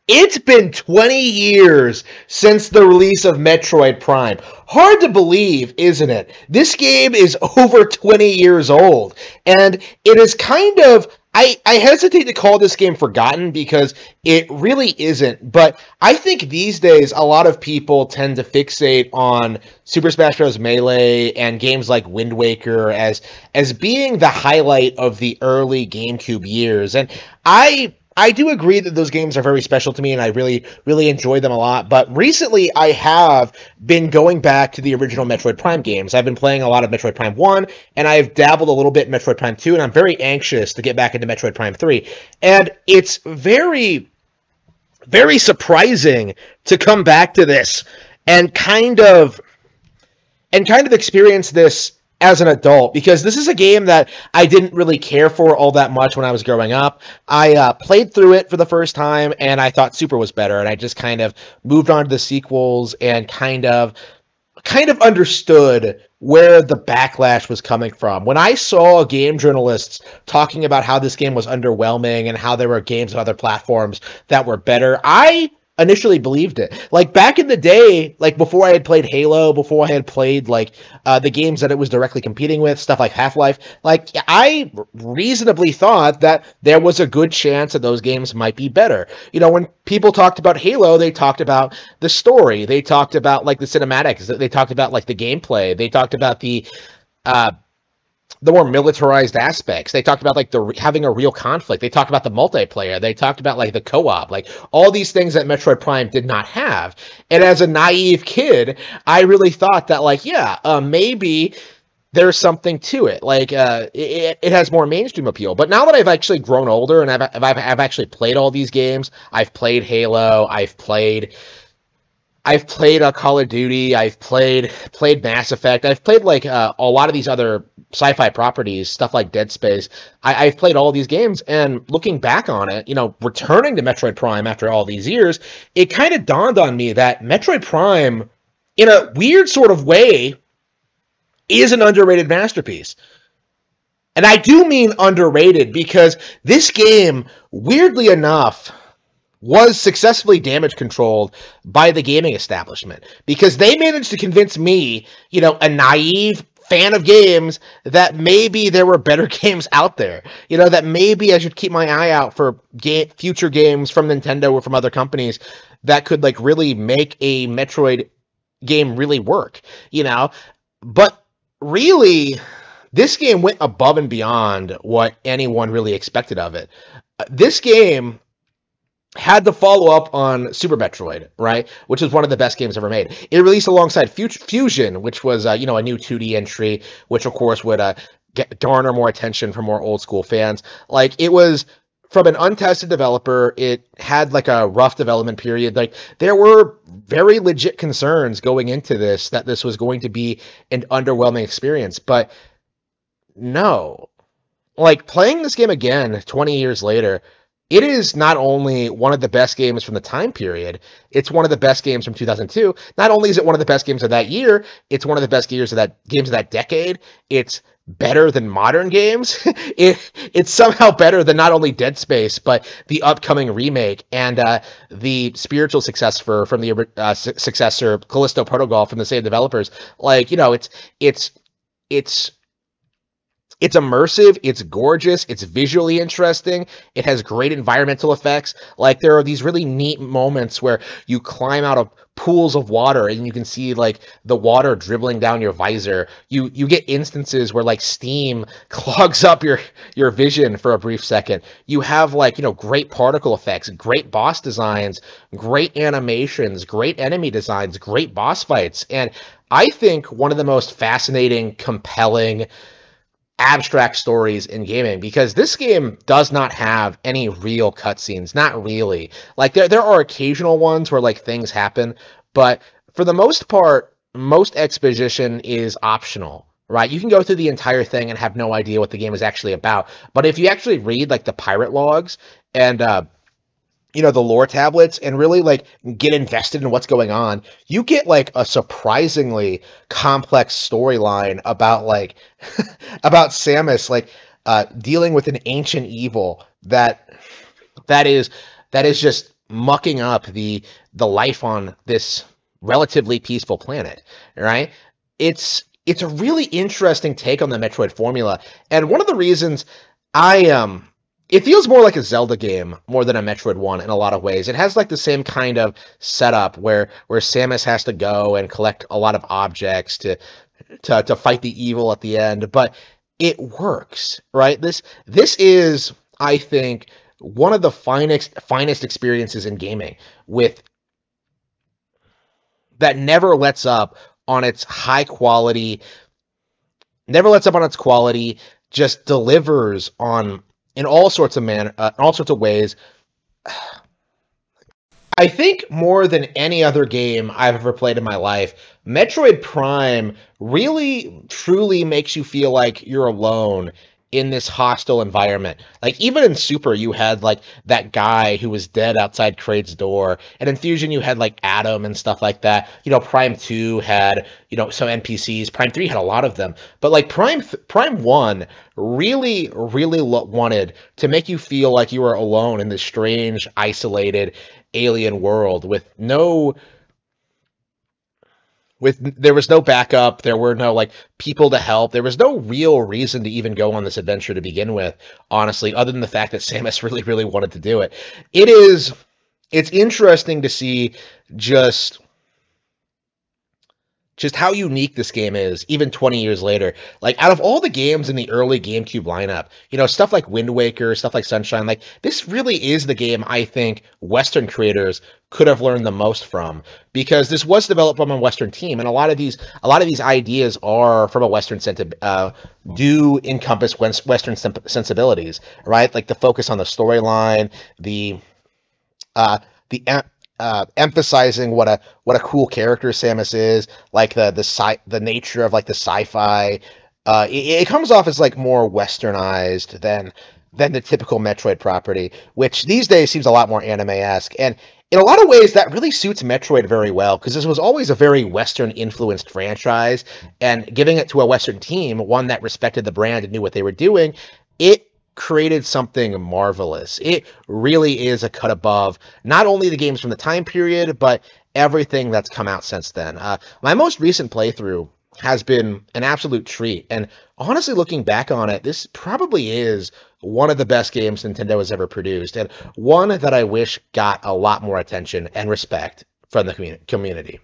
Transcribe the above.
It's been 20 years since the release of Metroid Prime. Hard to believe, isn't it? This game is over 20 years old, and it is kind of. I hesitate to call this game forgotten because it really isn't, but I think these days a lot of people tend to fixate on Super Smash Bros. Melee and games like Wind Waker as being the highlight of the early GameCube years. And I do agree that those games are very special to me, and I really enjoy them a lot. But recently, I have been going back to the original Metroid Prime games. I've been playing a lot of Metroid Prime 1, and I've dabbled a little bit in Metroid Prime 2, and I'm very anxious to get back into Metroid Prime 3. And it's very surprising to come back to this and kind of experience this as an adult, because this is a game that I didn't really care for all that much when I was growing up. I played through it for the first time, and I thought Super was better, and I just kind of moved on to the sequels and kind of understood where the backlash was coming from. When I saw game journalists talking about how this game was underwhelming and how there were games on other platforms that were better, I initially believed it. Like back in the day, like before I had played Halo, before I had played like the games that it was directly competing with, stuff like Half-Life, like I reasonably thought that there was a good chance that those games might be better. You know, when people talked about Halo, they talked about the story, they talked about like the cinematics, they talked about like the gameplay, they talked about uh the more militarized aspects. They talked about like the having a real conflict. They talked about the multiplayer. They talked about like the co-op, like all these things that Metroid Prime did not have. And as a naive kid, I really thought that like, yeah, maybe there's something to it. Like it has more mainstream appeal. But now that I've actually grown older and I've actually played all these games, I've played Halo, I've played Call of Duty. I've played Mass Effect. I've played like a lot of these other sci-fi properties, stuff like Dead Space. I've played all these games, and looking back on it, you know, returning to Metroid Prime after all these years, it kind of dawned on me that Metroid Prime, in a weird sort of way, is an underrated masterpiece. And I do mean underrated because this game, weirdly enough, was successfully damage controlled by the gaming establishment, because they managed to convince me, you know, a naive fan of games, that maybe there were better games out there. You know, that maybe I should keep my eye out for future games from Nintendo or from other companies that could like really make a Metroid game really work, you know? But really, this game went above and beyond what anyone really expected of it. This game had to follow up on Super Metroid, right? Which is one of the best games ever made. It released alongside Fusion, which was, you know, a new 2D entry, which of course would garner more attention from more old school fans. Like, it was from an untested developer. It had like a rough development period. Like, there were very legit concerns going into this that this was going to be an underwhelming experience, but no. Like, playing this game again 20 years later, it is not only one of the best games from the time period, it's one of the best games from 2002. Not only is it one of the best games of that year, it's one of the best games of that decade. It's better than modern games. It's somehow better than not only Dead Space, but the upcoming remake and the spiritual successor from the successor, Callisto Protocol, from the same developers. Like, you know, it's it's immersive, it's gorgeous, it's visually interesting, it has great environmental effects. Like, there are these really neat moments where you climb out of pools of water and you can see like the water dribbling down your visor. You get instances where like steam clogs up your vision for a brief second. You have like, you know, great particle effects, great boss designs, great animations, great enemy designs, great boss fights. And I think one of the most fascinating, compelling, abstract stories in gaming, because this game does not have any real cutscenes. Not really. Like, there are occasional ones where like things happen, but for the most part, most exposition is optional, right? You can go through the entire thing and have no idea what the game is actually about. But if you actually read like the pirate logs and you know, the lore tablets, and really like get invested in what's going on, you get like a surprisingly complex storyline about like about Samus like dealing with an ancient evil that is just mucking up the life on this relatively peaceful planet, right? It's a really interesting take on the Metroid formula, and one of the reasons I it feels more like a Zelda game more than a Metroid one in a lot of ways. It has like the same kind of setup where Samus has to go and collect a lot of objects to fight the evil at the end, but it works, right? This is, I think, one of the finest experiences in gaming with that never lets up on its high quality, never lets up on its quality, just delivers on in all sorts of ways. I think more than any other game I've ever played in my life, Metroid Prime really truly makes you feel like you're alone in this hostile environment. Like even in Super, you had like that guy who was dead outside Kraid's door, and in Fusion you had like Adam and stuff like that. Prime 2 had, some NPCs. Prime 3 had a lot of them. But like Prime 1 really wanted to make you feel like you were alone in this strange, isolated alien world there was no backup, there were no like people to help, there was no real reason to even go on this adventure to begin with, honestly, other than the fact that Samus really wanted to do it. It's interesting to see just how unique this game is, even 20 years later. Like, out of all the games in the early GameCube lineup, stuff like Wind Waker, stuff like Sunshine, like, this really is the game I think Western creators could have learned the most from, because this was developed from a Western team, and a lot of these ideas are from a Western do encompass Western sensibilities, right? Like the focus on the storyline, uh, the emphasizing what a cool character Samus is, like the nature of like the sci-fi. It comes off as like more westernized than the typical Metroid property, which these days seems a lot more anime-esque. And in a lot of ways, that really suits Metroid very well, because this was always a very Western-influenced franchise, and giving it to a Western team, one that respected the brand and knew what they were doing, it created something marvelous. It really is a cut above not only the games from the time period, but everything that's come out since then. My most recent playthrough has been an absolute treat, and honestly, looking back on it, this probably is one of the best games Nintendo has ever produced, and one that I wish got a lot more attention and respect from the community.